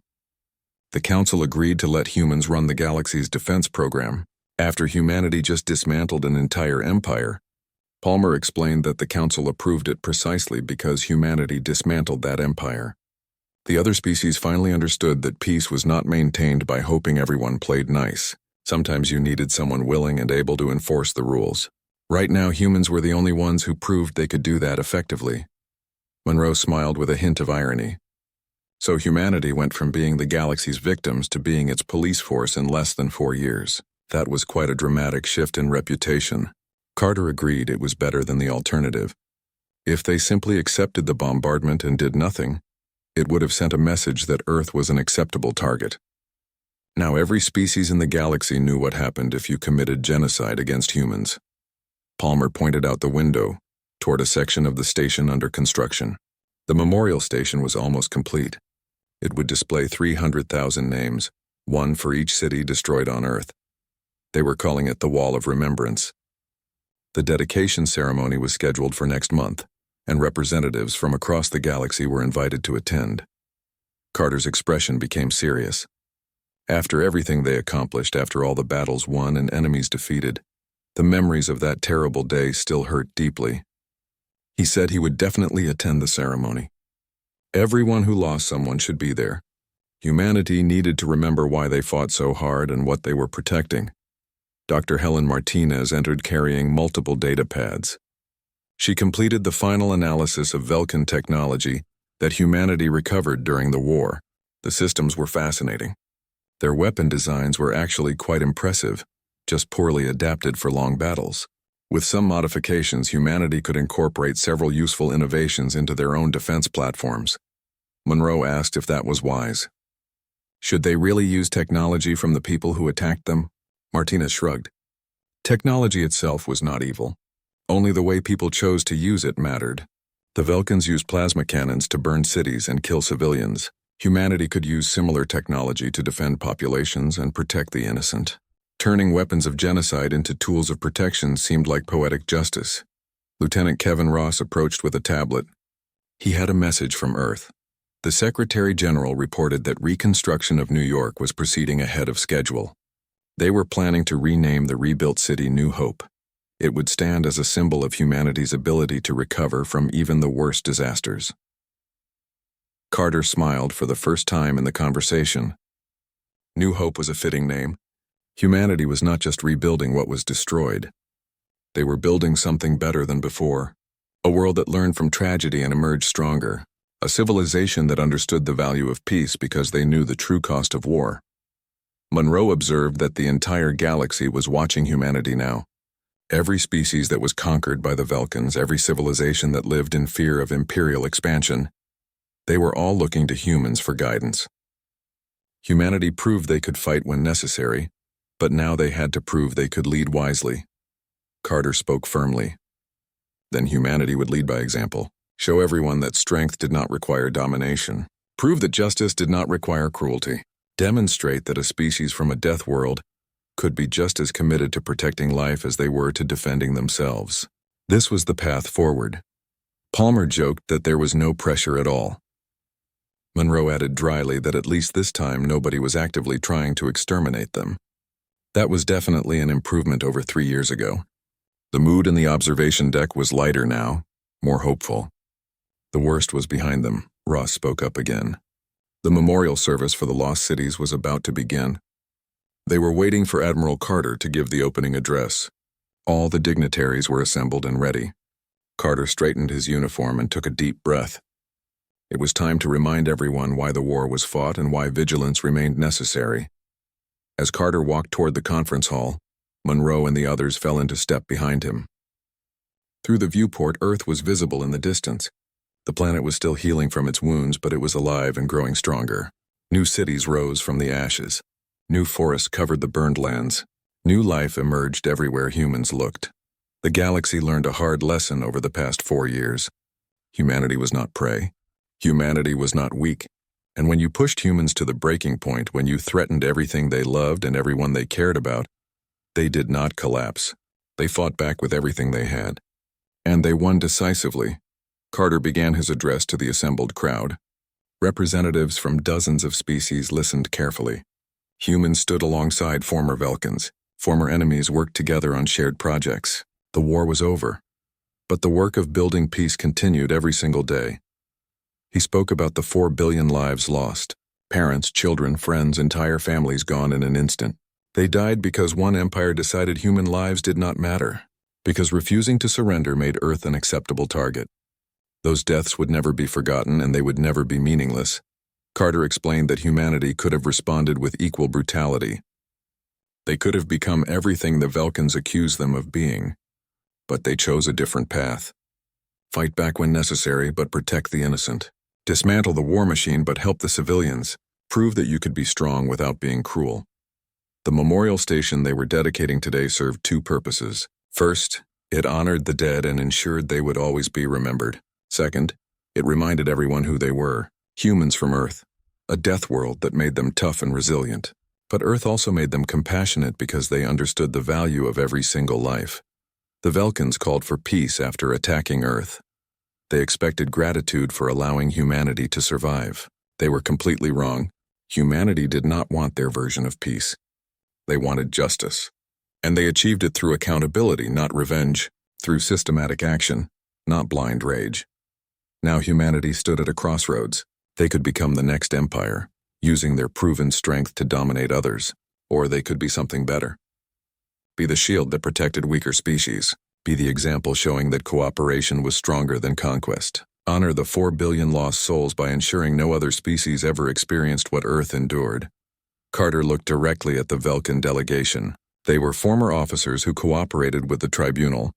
The Council agreed to let humans run the galaxy's defense program. After humanity just dismantled an entire empire, Palmer explained that the Council approved it precisely because humanity dismantled that empire. The other species finally understood that peace was not maintained by hoping everyone played nice. Sometimes you needed someone willing and able to enforce the rules. Right now, humans were the only ones who proved they could do that effectively. Monroe smiled with a hint of irony. So humanity went from being the galaxy's victims to being its police force in less than 4 years. That was quite a dramatic shift in reputation. Carter agreed it was better than the alternative. If they simply accepted the bombardment and did nothing, it would have sent a message that Earth was an acceptable target. Now every species in the galaxy knew what happened if you committed genocide against humans. Palmer pointed out the window, toward a section of the station under construction. The memorial station was almost complete. It would display 300,000 names, one for each city destroyed on Earth. They were calling it the Wall of Remembrance. The dedication ceremony was scheduled for next month, and representatives from across the galaxy were invited to attend. Carter's expression became serious. After everything they accomplished, after all the battles won and enemies defeated, the memories of that terrible day still hurt deeply. He said he would definitely attend the ceremony. Everyone who lost someone should be there. Humanity needed to remember why they fought so hard and what they were protecting. Dr. Helen Martinez entered carrying multiple data pads. She completed the final analysis of Vulcan technology that humanity recovered during the war. The systems were fascinating. Their weapon designs were actually quite impressive, just poorly adapted for long battles. With some modifications, humanity could incorporate several useful innovations into their own defense platforms. Monroe asked if that was wise. Should they really use technology from the people who attacked them? Martinez shrugged. Technology itself was not evil. Only the way people chose to use it mattered. The Vulcans used plasma cannons to burn cities and kill civilians. Humanity could use similar technology to defend populations and protect the innocent. Turning weapons of genocide into tools of protection seemed like poetic justice. Lieutenant Kevin Ross approached with a tablet. He had a message from Earth. The Secretary General reported that reconstruction of New York was proceeding ahead of schedule. They were planning to rename the rebuilt city New Hope. It would stand as a symbol of humanity's ability to recover from even the worst disasters. Carter smiled for the first time in the conversation. New Hope was a fitting name. Humanity was not just rebuilding what was destroyed. They were building something better than before. A world that learned from tragedy and emerged stronger. A civilization that understood the value of peace because they knew the true cost of war. Monroe observed that the entire galaxy was watching humanity now. Every species that was conquered by the Vulcans, every civilization that lived in fear of imperial expansion, they were all looking to humans for guidance. Humanity proved they could fight when necessary, but now they had to prove they could lead wisely. Carter spoke firmly. Then humanity would lead by example. Show everyone that strength did not require domination. Prove that justice did not require cruelty. Demonstrate that a species from a death world could be just as committed to protecting life as they were to defending themselves. This was the path forward. Palmer joked that there was no pressure at all. Monroe added dryly that at least this time nobody was actively trying to exterminate them. That was definitely an improvement over 3 years ago. The mood in the observation deck was lighter now, more hopeful. The worst was behind them. Ross spoke up again. The memorial service for the lost cities was about to begin. They were waiting for Admiral Carter to give the opening address. All the dignitaries were assembled and ready. Carter straightened his uniform and took a deep breath. It was time to remind everyone why the war was fought and why vigilance remained necessary. As Carter walked toward the conference hall, Monroe and the others fell into step behind him. Through the viewport, Earth was visible in the distance. The planet was still healing from its wounds, but it was alive and growing stronger. New cities rose from the ashes. New forests covered the burned lands. New life emerged everywhere humans looked. The galaxy learned a hard lesson over the past 4 years. Humanity was not prey. Humanity was not weak. And when you pushed humans to the breaking point, when you threatened everything they loved and everyone they cared about, they did not collapse. They fought back with everything they had. And they won decisively. Carter began his address to the assembled crowd. Representatives from dozens of species listened carefully. Humans stood alongside former Vulcans. Former enemies worked together on shared projects. The war was over. But the work of building peace continued every single day. He spoke about the 4 billion lives lost. Parents, children, friends, entire families gone in an instant. They died because one empire decided human lives did not matter. Because refusing to surrender made Earth an acceptable target. Those deaths would never be forgotten and they would never be meaningless. Carter explained that humanity could have responded with equal brutality. They could have become everything the Vulcans accused them of being. But they chose a different path. Fight back when necessary, but protect the innocent. Dismantle the war machine, but help the civilians. Prove that you could be strong without being cruel. The memorial station they were dedicating today served 2 purposes. First, it honored the dead and ensured they would always be remembered. Second, it reminded everyone who they were, humans from Earth, a death world that made them tough and resilient. But Earth also made them compassionate because they understood the value of every single life. The Vulcans called for peace after attacking Earth. They expected gratitude for allowing humanity to survive. They were completely wrong. Humanity did not want their version of peace. They wanted justice. And they achieved it through accountability, not revenge, through systematic action, not blind rage. Now humanity stood at a crossroads. They could become the next empire, using their proven strength to dominate others, or they could be something better. Be the shield that protected weaker species. Be the example showing that cooperation was stronger than conquest. Honor the 4 billion lost souls by ensuring no other species ever experienced what Earth endured. Carter looked directly at the Vulcan delegation. They were former officers who cooperated with the tribunal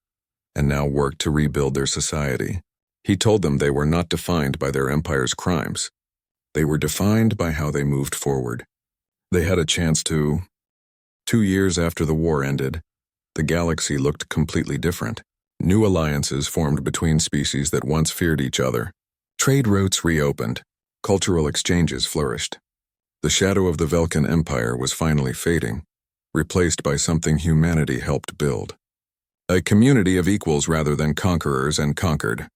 and now worked to rebuild their society. He told them they were not defined by their empire's crimes. They were defined by how they moved forward. They had a chance to. 2 years after the war ended, the galaxy looked completely different. New alliances formed between species that once feared each other. Trade routes reopened. Cultural exchanges flourished. The shadow of the Vulcan Empire was finally fading, replaced by something humanity helped build. A community of equals rather than conquerors and conquered.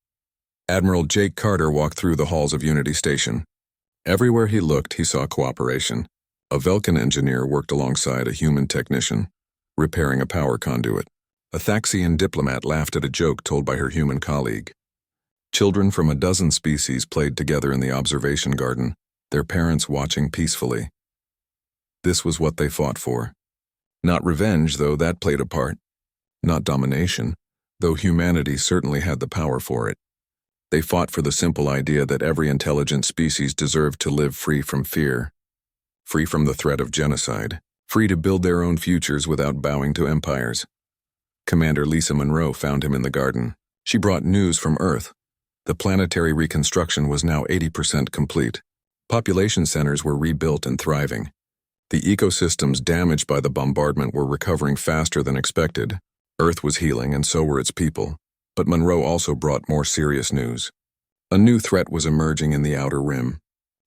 Admiral Jake Carter walked through the halls of Unity Station. Everywhere he looked, he saw cooperation. A Vulcan engineer worked alongside a human technician, repairing a power conduit. A Thaxian diplomat laughed at a joke told by her human colleague. Children from a dozen species played together in the observation garden, their parents watching peacefully. This was what they fought for. Not revenge, though that played a part. Not domination, though humanity certainly had the power for it. They fought for the simple idea that every intelligent species deserved to live free from fear, free from the threat of genocide, free to build their own futures without bowing to empires. Commander Lisa Monroe found him in the garden. She brought news from Earth. The planetary reconstruction was now 80% complete. Population centers were rebuilt and thriving. The ecosystems damaged by the bombardment were recovering faster than expected. Earth was healing and so were its people. But Monroe also brought more serious news. A new threat was emerging in the Outer Rim.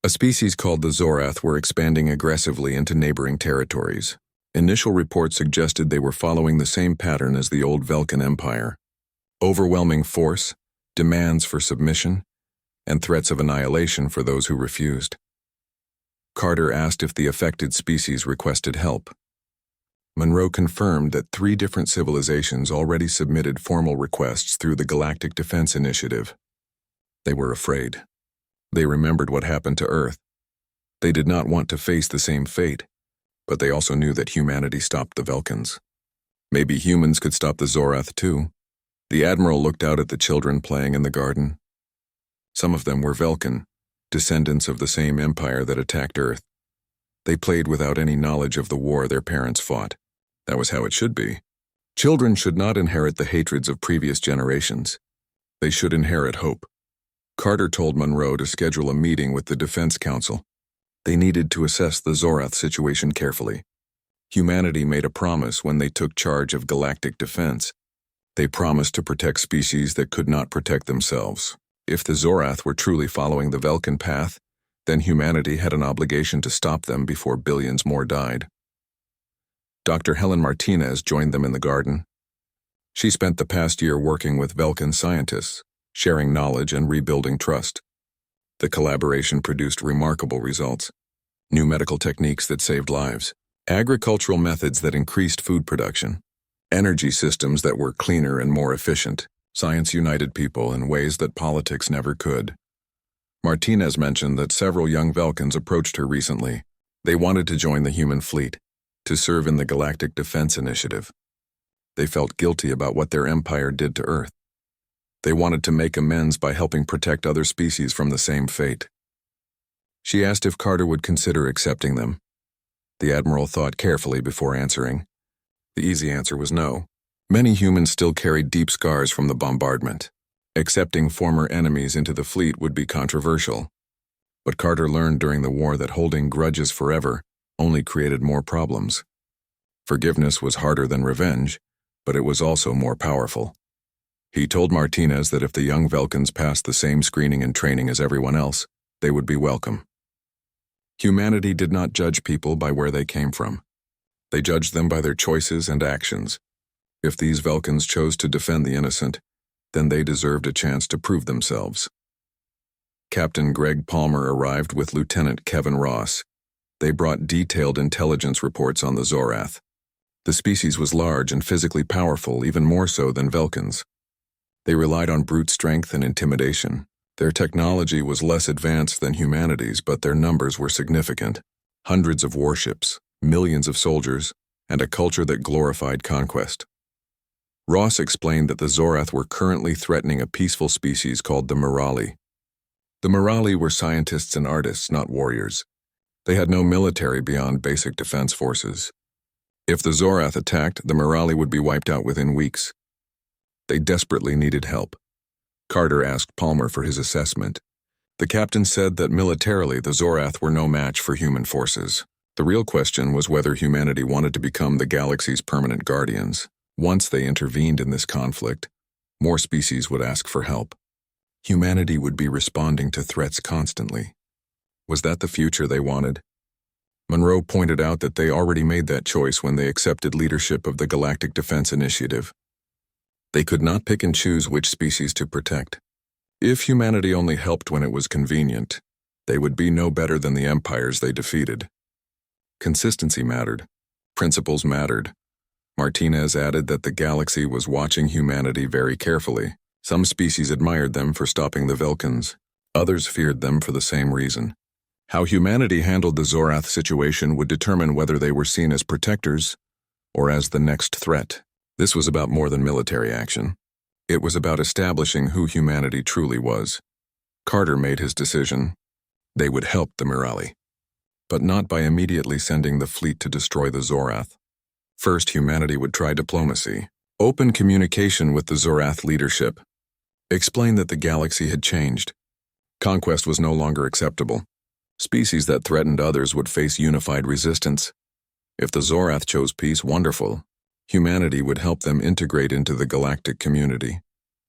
A species called the Zorath were expanding aggressively into neighboring territories. Initial reports suggested they were following the same pattern as the old Vulcan Empire. Overwhelming force, demands for submission, and threats of annihilation for those who refused. Carter asked if the affected species requested help. Monroe confirmed that 3 different civilizations already submitted formal requests through the Galactic Defense Initiative. They were afraid. They remembered what happened to Earth. They did not want to face the same fate, but they also knew that humanity stopped the Vulcans. Maybe humans could stop the Zorath too. The Admiral looked out at the children playing in the garden. Some of them were Vulcan, descendants of the same empire that attacked Earth. They played without any knowledge of the war their parents fought. That was how it should be. Children should not inherit the hatreds of previous generations. They should inherit hope. Carter told Monroe to schedule a meeting with the Defense Council. They needed to assess the Zorath situation carefully. Humanity made a promise when they took charge of galactic defense. They promised to protect species that could not protect themselves. If the Zorath were truly following the Vulcan path, then humanity had an obligation to stop them before billions more died. Dr. Helen Martinez joined them in the garden. She spent the past year working with Vulcan scientists, sharing knowledge and rebuilding trust. The collaboration produced remarkable results. New medical techniques that saved lives, agricultural methods that increased food production, energy systems that were cleaner and more efficient. Science united people in ways that politics never could. Martinez mentioned that several young Vulcans approached her recently. They wanted to join the human fleet, to serve in the Galactic Defense Initiative. They felt guilty about what their empire did to Earth. They wanted to make amends by helping protect other species from the same fate. She asked if Carter would consider accepting them. The Admiral thought carefully before answering. The easy answer was no. Many humans still carried deep scars from the bombardment. Accepting former enemies into the fleet would be controversial. But Carter learned during the war that holding grudges forever only created more problems. Forgiveness was harder than revenge, but it was also more powerful. He told Martinez that if the young Vulcans passed the same screening and training as everyone else, they would be welcome. Humanity did not judge people by where they came from. They judged them by their choices and actions. If these Vulcans chose to defend the innocent, then they deserved a chance to prove themselves. Captain Greg Palmer arrived with Lieutenant Kevin Ross. They brought detailed intelligence reports on the Zorath. The species was large and physically powerful, even more so than Vulcans. They relied on brute strength and intimidation. Their technology was less advanced than humanity's, but their numbers were significant. Hundreds of warships, millions of soldiers, and a culture that glorified conquest. Ross explained that the Zorath were currently threatening a peaceful species called the Morali. The Morali were scientists and artists, not warriors. They had no military beyond basic defense forces. If the Zorath attacked, the Morali would be wiped out within weeks. They desperately needed help. Carter asked Palmer for his assessment. The captain said that militarily the Zorath were no match for human forces. The real question was whether humanity wanted to become the galaxy's permanent guardians. Once they intervened in this conflict, more species would ask for help. Humanity would be responding to threats constantly. Was that the future they wanted? Monroe pointed out that they already made that choice when they accepted leadership of the Galactic Defense Initiative. They could not pick and choose which species to protect. If humanity only helped when it was convenient, they would be no better than the empires they defeated. Consistency mattered. Principles mattered. Martinez added that the galaxy was watching humanity very carefully. Some species admired them for stopping the Vulcans. Others feared them for the same reason. How humanity handled the Zorath situation would determine whether they were seen as protectors or as the next threat. This was about more than military action. It was about establishing who humanity truly was. Carter made his decision. They would help the Morali, but not by immediately sending the fleet to destroy the Zorath. First, humanity would try diplomacy, open communication with the Zorath leadership, explain that the galaxy had changed. Conquest was no longer acceptable. Species that threatened others would face unified resistance. If the Zorath chose peace, wonderful. Humanity would help them integrate into the galactic community,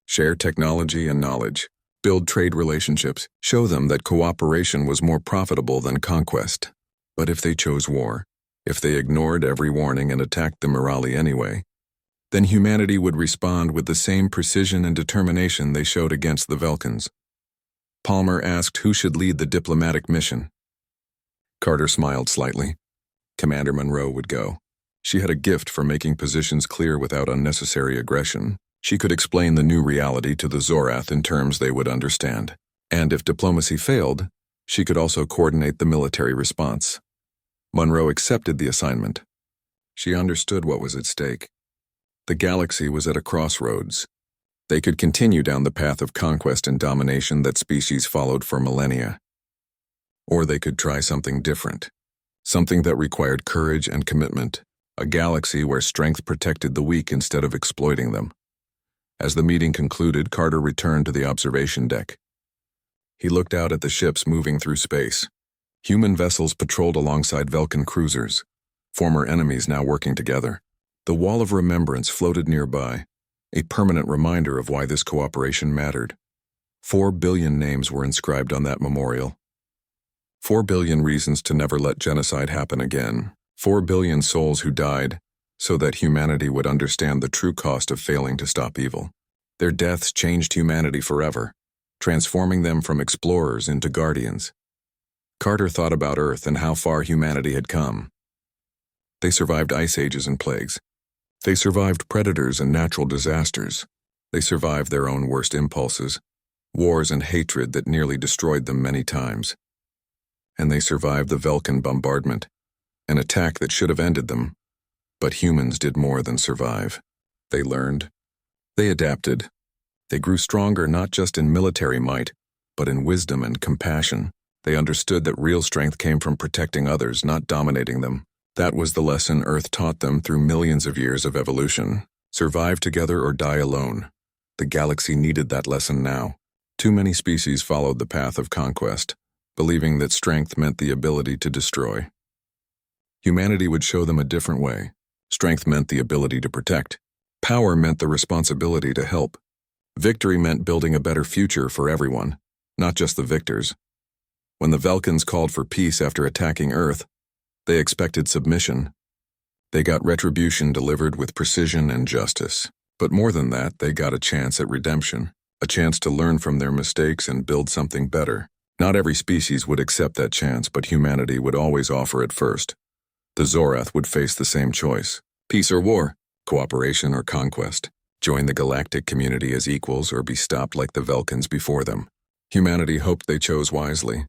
share technology and knowledge, build trade relationships, show them that cooperation was more profitable than conquest. But if they chose war, if they ignored every warning and attacked the Morali anyway, then humanity would respond with the same precision and determination they showed against the Vulcans. Palmer asked who should lead the diplomatic mission. Carter smiled slightly. Commander Monroe would go. She had a gift for making positions clear without unnecessary aggression. She could explain the new reality to the Zorath in terms they would understand. And if diplomacy failed, she could also coordinate the military response. Monroe accepted the assignment. She understood what was at stake. The galaxy was at a crossroads. They could continue down the path of conquest and domination that species followed for millennia. Or they could try something different, something that required courage and commitment, a galaxy where strength protected the weak instead of exploiting them. As the meeting concluded, Carter returned to the observation deck. He looked out at the ships moving through space. Human vessels patrolled alongside Vulcan cruisers, former enemies now working together. The wall of remembrance floated nearby, a permanent reminder of why this cooperation mattered. 4 billion names were inscribed on that memorial. 4 billion reasons to never let genocide happen again. 4 billion souls who died, so that humanity would understand the true cost of failing to stop evil. Their deaths changed humanity forever, transforming them from explorers into guardians. Carter thought about Earth and how far humanity had come. They survived ice ages and plagues. They survived predators and natural disasters. They survived their own worst impulses, wars and hatred that nearly destroyed them many times. And they survived the Vulcan bombardment, an attack that should have ended them. But humans did more than survive. They learned. They adapted. They grew stronger not just in military might, but in wisdom and compassion. They understood that real strength came from protecting others, not dominating them. That was the lesson Earth taught them through millions of years of evolution. Survive together or die alone. The galaxy needed that lesson now. Too many species followed the path of conquest, believing that strength meant the ability to destroy. Humanity would show them a different way. Strength meant the ability to protect. Power meant the responsibility to help. Victory meant building a better future for everyone, not just the victors. When the Vulcans called for peace after attacking Earth, they expected submission. They got retribution delivered with precision and justice. But more than that, they got a chance at redemption, a chance to learn from their mistakes and build something better. Not every species would accept that chance, but humanity would always offer it first. The Zorath would face the same choice. Peace or war, cooperation or conquest. Join the galactic community as equals or be stopped like the Vulcans before them. Humanity hoped they chose wisely.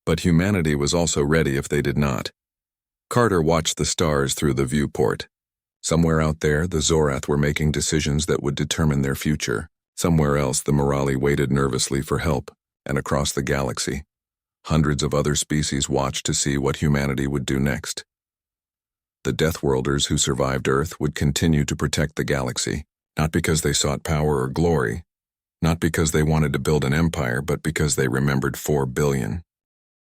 But humanity was also ready if they did not. Carter watched the stars through the viewport. Somewhere out there, the Zorath were making decisions that would determine their future. Somewhere else, the Morali waited nervously for help, and across the galaxy, hundreds of other species watched to see what humanity would do next. The Deathworlders who survived Earth would continue to protect the galaxy, not because they sought power or glory, not because they wanted to build an empire, but because they remembered 4 billion.